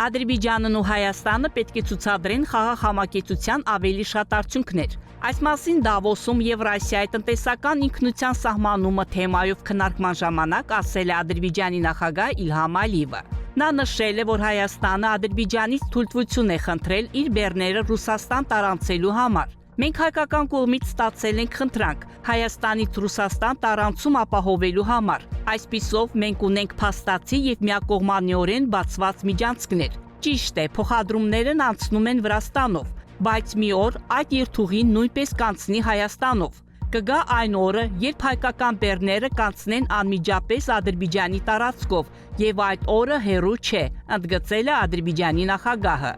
Ադրբեջանն ու Հայաստանը պետք է ցուցադրեն խաղաղ համակեցության ավելի շատ արդյունքներ։ Այս մասին Դավոսում Եվրասիայի տնտեսական ինքնության սահմանումը թեմայով քննարկման ժամանակ ասել է Ադրբեջանի նախագահ Իլհամ Ալիևը։ Նա նշել է, որ Հայաստանը Ադրբեջանից թույլտվություն է խնդրել իր բեռները Ռուսաստան տարանցելու համար։ Մենք հայկական կողմից ստացել ենք խնդրանք Հայաստանից Ռուսաստան տարանցում ապահովելու համար։ Այսպիսով մենք ունենք փաստացի եւ միակողմանիորեն բացված միջանցքներ։ Ճիշտ է, փոխադրումներն անցնում են Վրաստանով, բայց մի օր այդ երթուղին նույնպես կանցնի Հայաստանով։ Կգա այն օրը, երբ հայկական բեռները կանցնեն անմիջապես Ադրբեջանի տարածքով, եւ այդ օրը հեռու չէ, ընդգծել է Ադրբեջանի նախագահը։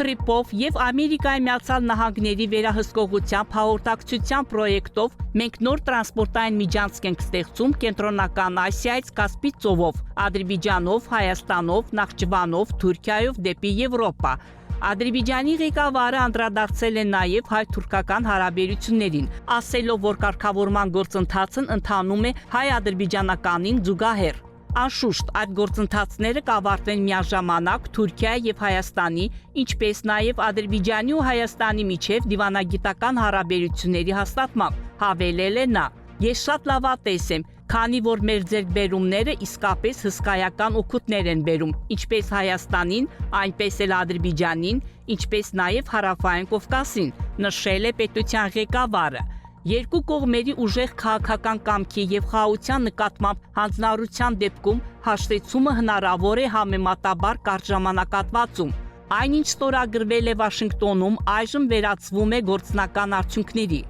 Տրիպով եւ Ամերիկայի Միացյալ Նահանգների վերահսկողությամբ հաղորդակցության պրոյեկտով մենք նոր տրանսպորտային միջանցք ենք ստեղծում Կենտրոնական Ասիայից Կասպից ծովով, Ադրբեջանով, Հայաստանով, Նախճիվանով, Թուրքիայով դեպի Եվրոպա։ Ադրբեջանի ղեկավարը անդրադարձել է նաև հայ-թուրքական հարաբերություններին, ասելով, որ կարգավորման գործընթացն ընթանում է հայ-ադրբեջանականին զուգահեռ։ Անշուշտ, այդ գործընթացները կավարտվեն միաժամանակ Թուրքիայի եւ Հայաստանի, ինչպես նաև Ադրբեջանի ու Հայաստանի միջև դիվանագիտական հարաբերությունների հաստատմամբ, հավելել է նա։ Ես շատ լավատես եմ, քանի որ մեր ձեռքբերումները իսկապես հսկայական օգուտներ են բերում, ինչպես Հայաստանին, այնպես էլ Ադրբեջանին, ինչպես նաև Հարավային Կովկասին, նշել է պետության ղեկավարը։ Երկու կողմերի ուժեղ քաղաքական կամքի եւ խաղաղության նկատմամբ հանձնառության դեպքում հաշտեցումը հնարավոր է համեմատաբար կարճ ժամանակահատվածում։ Այնինչ ստորագրվել է Վաշինգտոնում, այժմ վերածվում է գործնական արդյունքների։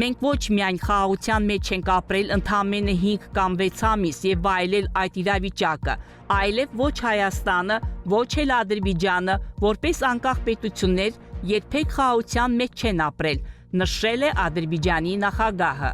Մենք ոչ միայն խաղաղության մեջ ենք ապրել ընդամենը 5 կամ 6 ամիս եւ վայելել այդ իրավիճակը, այլև ոչ Հայաստանը, ոչ էլ Ադրբեջանը, որպես անկախ պետություններ, երբեք խաղաղության մեջ չեն ապրել, նշել է Ադրբեջանի նախագահը։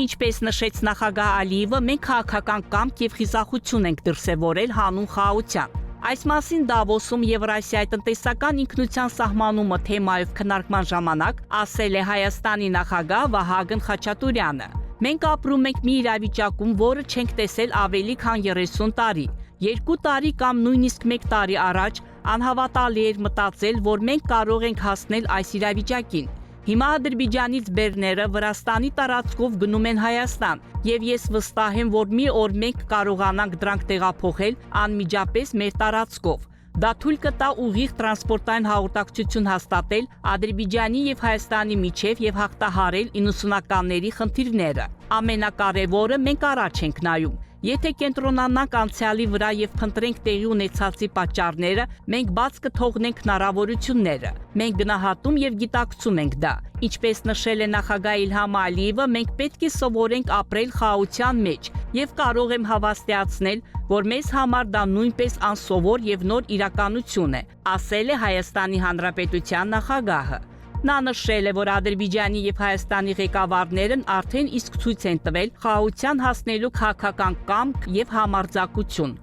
Ինչպես նշեց նախագահ Ալիևը, մենք քաղաքական կամք եւ խիզախություն ենք դրսեւորել հանուն խաղաղության։ Այս մասին Դավոսում Եվրասիայի տնտեսական ինքնության սահմանումը թեմայով քննարկման ժամանակ ասել է Հայաստանի նախագահ Վահագն Խաչատուրյանը։ Մենք ապրում ենք մի իրավիճակում, որը չենք տեսել ավելի քան 30 տարի։ 2 տարի կամ նույնիսկ 1 տարի առաջ անհավատալի էր մտածել, որ մենք կարող ենք հասնել այս իրավիճակին։ Հիմա Ադրբեջանից բեռները Վրաստանի տարածքով գնում են Հայաստան, եւ ես վստահ եմ, որ մի օր մենք կարողանանք դրանք տեղափոխել անմիջապես մեր տարածքով։ Դա թույլ կտա ուղիղ տրանսպորտային հաղորդակցություն հաստատել Ադրբեջանի եւ Հայաստանի միջև եւ հաղթահարել 90-ականների խնդիրները։ Ամենակարևորը մենք առաջ ենք նայում։ Եթե կենտրոնանանք անցյալի վրա եւ փնտրենք տեղի ունեցածի պատճառները, մենք բաց կթողնենք հնարավորությունները։ Մենք գնահատում եւ գիտակցում ենք դա։ Ինչպես նշել է նախագահ Իլհամ Ալիևը, մենք պետք է սովորենք ապրել խաղաղության մեջ եւ կարող եմ հավաստիացնել, որ մեզ համար դա նույնպես անսովոր եւ նոր իրականություն է, ասել է Հայաստանի Հանրապետության նախագահը։ Նա նշել է, որ Ադրբեջանի եւ Հայաստանի ղեկավարներն արդեն իսկ ցույց են տվել խաղաղության հասնելու քաղաքական կամք եւ համարձակություն։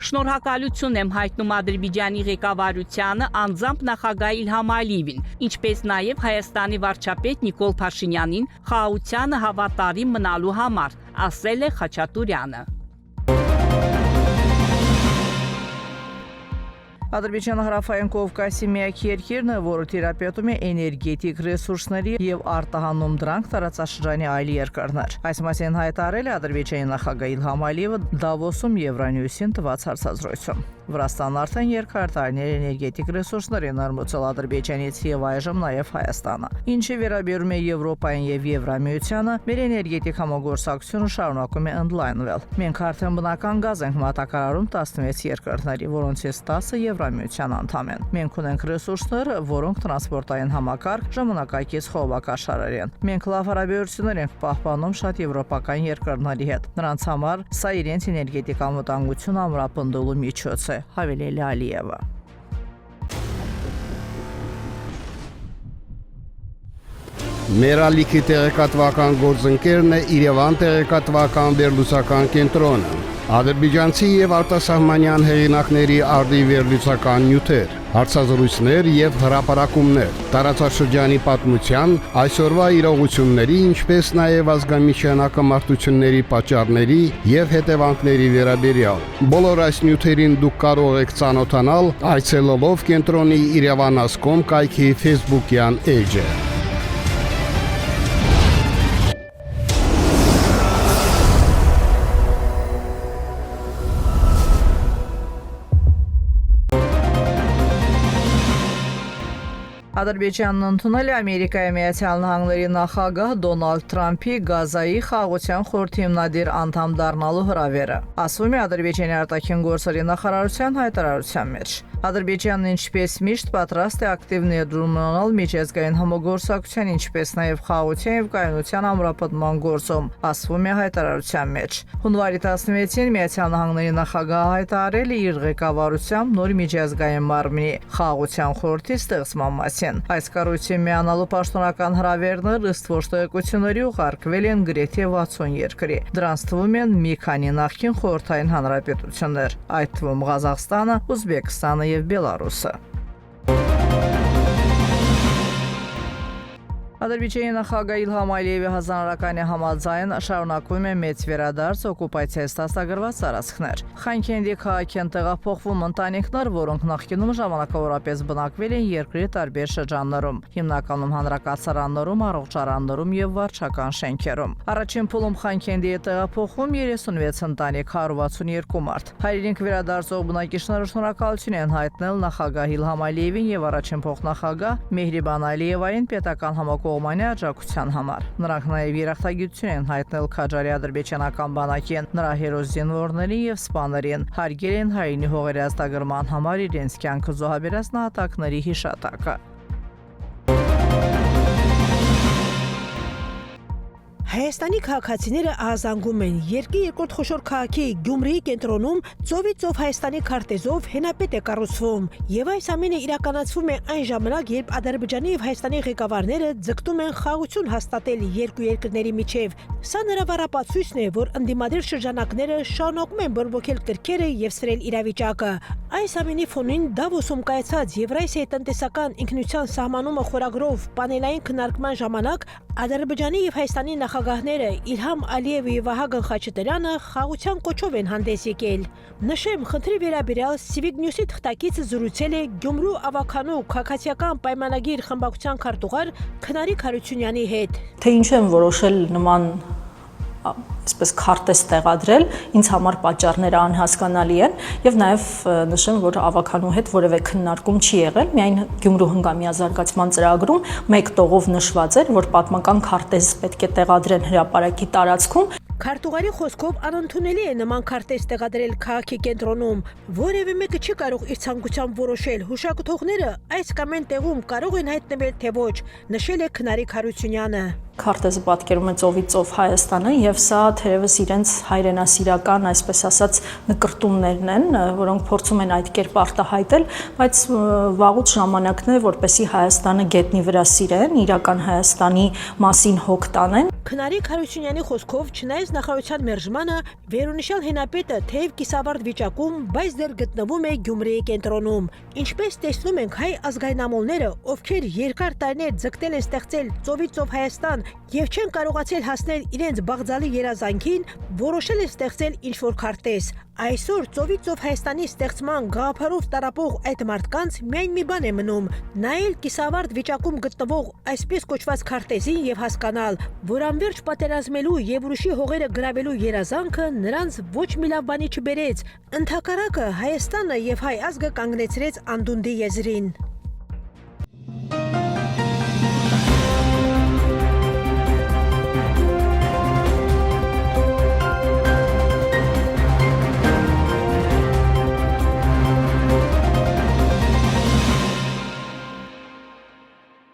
Շնորհակալություն եմ հայտնում Ադրբեջանի ղեկավարությանը, անձամբ նախագահ Իլհամ Ալիևին, ինչպես նաև Հայաստանի վարչապետ Նիկոլ Փաշինյանին խաղաղությանը հավատարիմ մնալու համար, ասել է Խաչատուրյանը։ Ադրբեջանը Հարավային Կովկասի միակ երկիրն է, որը թիրապետում է էներգետիկ ռեսուրսների եւ արտահանում դրանք տարածաշրջանի այլ երկրներ։ Այս մասին հայտարարել է Ադրբեջանի նախագահ Իլհամ Ալիևը Դավոսում Եվրանյուսին տված հարցազրույցում։ Վրաստանն արդեն երկար տարիներ էներգետիկ ռեսուրսներ են ներմուծել Ադրբեջանից եւ այժմ նաեւ Հայաստանը։ Ինչի վերաբերում է Եվրոպային եւ Եվրամիությանը, մեր էներգետիկ համագործակցությունը շարունակում է ընդլայնվել։ Մենք արդեն բնական գազ ենք մատակարարում 16 երկրների, որոնցից 10-ը Եվրամիության անդամ են։ Մենք ունենք ռեսուրսներ, որոնք տրանսպորտային համակարգ ժամանակակից խողովակաշարեր են։ Մենք լավ հարաբերություններ ենք պահպանում շատ եվրոպական երկրների հետ։ Նրանց համար սա իրենց էներգետիկ անվտանգությունը ամրապնդելու միջոց է, հավելել է Ալիևը։ Մեր ալիքի տեղեկատվական գործընկերն է Երևան տեղեկատվական վերլուծական կենտրոնը։ Ադրբեջանցի եւ արտասահմանյան հեղինակների արդի վերլուծական նյութեր, հարցազրույցներ եւ հրապարակումներ, տարածաշրջանի պատմության, այսօրվա իրողությունների, ինչպես նաեւ ազգամիջյան հակամարտությունների պատճառների եւ հետևանքների վերաբերյալ։ Բոլոր այս նյութերին դուք կարող եք ծանոթանալ այցելելով կենտրոնի Իրավանասկոմ կայքի Facebook-յան էջը։ Ադրբեջանն ընդունել է Ամերիկայի Միացյալ Նահանգների նախագահ Դոնալդ Թրամփի Գազայի խաղաղության խորհրդի հիմնադիր անդամ դառնալու հրավերը։ Ասվում է Ադրբեջանի արտաքին գործերի նախարարության հայտարարության մեջ։ Ադրբեջանն ինչպես միշտ պատրաստ է ակտիվ ներդրում ունենալ միջազգային համագործակցության, ինչպես նաև խաղաղության եւ կայունության ամրապնդման գործում, ասվում է հայտարարության մեջ։ Հունվարի 16-ին Միացյալ Նահանգների նախագահը հայտարարել է իր ղեկավարությամբ նոր միջազգային մարմնի խաղաղության խորհրդի ստեղծման մասին։ Այս կառույցի միանալու պաշտոնական հրավերներ ըստ ոչ տեղեկությունների ուղարկվել են գրեթե 60 երկրի։ Դրանց թվում են մի քանի նախկին խորհրդային հանրապետություններ, այդ թվում Ղազախստանը, Ուզբեկստանը եւ Բելարուսը։ Ադրբեջանի նախագահ Իլհամ Ալիևի հանրականի համաձայն շարունակվում է մեծ վերադարձ օկուպացիայից ստացագրված տարածքներ։ Խանքենդի քաղաքին տեղափոխվում ընտանիքներ, որոնք նախկինում ժամանակավորապես բնակվել են երկրի տարբեր շրջաններում, հիմնականում հանրակացարաններում, առողջարաններում եւ վարչական շենքերում։ Առաջին փուլում Խանքենդի է տեղափոխվում 36 ընտանիք, 162 մարդ։ Հայրենիք վերադարձող բնակիչները շնորհակալություն են հայտնել նախագահ Իլհամ Ալիևին եւ առաջին փոխնախագահ Մեհրիբան Ալիևային պետական համակողմանի աջակցության համար։ Նրանք նաև երախտագիտություն են հայտնել Քաջարի ադրբեջանական բանակին, նրա հերոս զինվորներին եւ սպաներին, հարգել են հայրենի հողերի ազատագրման համար իրենց կյանքը զոհաբերած նահատակների հիշատակը։ Հայաստանի քաղաքացիները ահազանգում են երկրի երկրորդ խոշոր քաղաքի Գյումրիի կենտրոնում ծովից ծով Հայաստանի քարտեզով հենապետ է կառուցվում, եւ այս ամենը իրականացվում է այն ժամանակ, երբ Ադրբեջանի եւ Հայաստանի ղեկավարները ձգտում են խաղաղություն հաստատել երկու երկրների միջև։ Սա նրա վառապացույցն է, որ ընդդիմադիր շրջանակները շարունակում են բորբոքել կրքերը եւ սրել իրավիճակը։ Այս ամենի ֆոնին Դավոսում կայացած Եվրասիայի տնտեսական ինքնության սահմանումը խորագրով պանելային քննարկման ժամանակ Ադրբեջանի եւ Հայաստանի նախագահները Իլհամ Ալիևը եւ Վահագն Խաչատրյանը խաղաղության կոչով են հանդես եկել։ Նշեմ, խնդրի վերաբերյալ Civic News-ի թղթակիցը զրուցել է Գյումրու ավականու քաղաքացիական պայմանագիր խմբակցության քարտուղար Քնարիկ Հարությունյանի հետ։ Թե ինչ են որոշել նման այսպես քարտեզ տեղադրել, ինձ համար պատճառները անհասկանալի են եւ նաեւ նշեմ, որ ավականու հետ որևէ քննարկում չի եղել, միայն Գյումրու հնգամիազարգացման ծրագրում մեկ տողով նշված էր, որ պատմական քարտեզ պետք է տեղադրեն հրապարակի տարածքում։ Քարտուղարի խոսքով անընդունելի է նման քարտեզ տեղադրել քաղաքի կենտրոնում, որևէ մեկը չի կարող իր ցանկությամբ որոշել։ Հուշակթողները այս կամ այն տեղում կարող են հայտնվել թե ոչ, նշել է Քնարիկ Հարությունյանը։ Քարտեզը պատկերում է ծովից ծով Հայաստանը եւ սա թերևս իրենց հայրենասիրական, այսպես ասած, նկրտումներն են, որոնք փորձում են այդ կերպ արտահայտել, բայց վաղուց ժամանակն է, որպեսզի Հայաստանը գետնի վրա սիրեն, իրական Հայաստանի մասին հոգ տանեն։ Քնարիկ Հարությունյանի խոսքով, չնայած նախարարության մերժմանը, վերոնշյալ հենապետը թեև կիսավարտ վիճակում, բայց դեռ գտնվում է Գյումրիի կենտրոնում։ Ինչպես տեսնում ենք, հայ ազգայնամոլները, ովքեր երկար տարիներ ձգտել են ստեղծել ծովից ծով Հայաստան եւ չեն կարողացել հասնել իրենց բաղձալի երազանքին, որոշել են ստեղծել ինչ-որ քարտեզ։ Այսօր ծովից ծով Հայաստանի ստեղծման գաղափարով տարապող այդ մարդկանց միայն մի բան է մնում՝ նայել կիսավարտ վիճակում գտնվող այսպես կոչված քարտեզին եւ հասկանալ, որ անverջ պատերազմելու եւ ուրիշի հողերը գրավելու երազանքը նրանց ոչ մի լավ բանի չբերեց։ Ընդհակառակը Հայաստանը եւ հայ ազգը կանգնեցրեց անդունդի եզրին։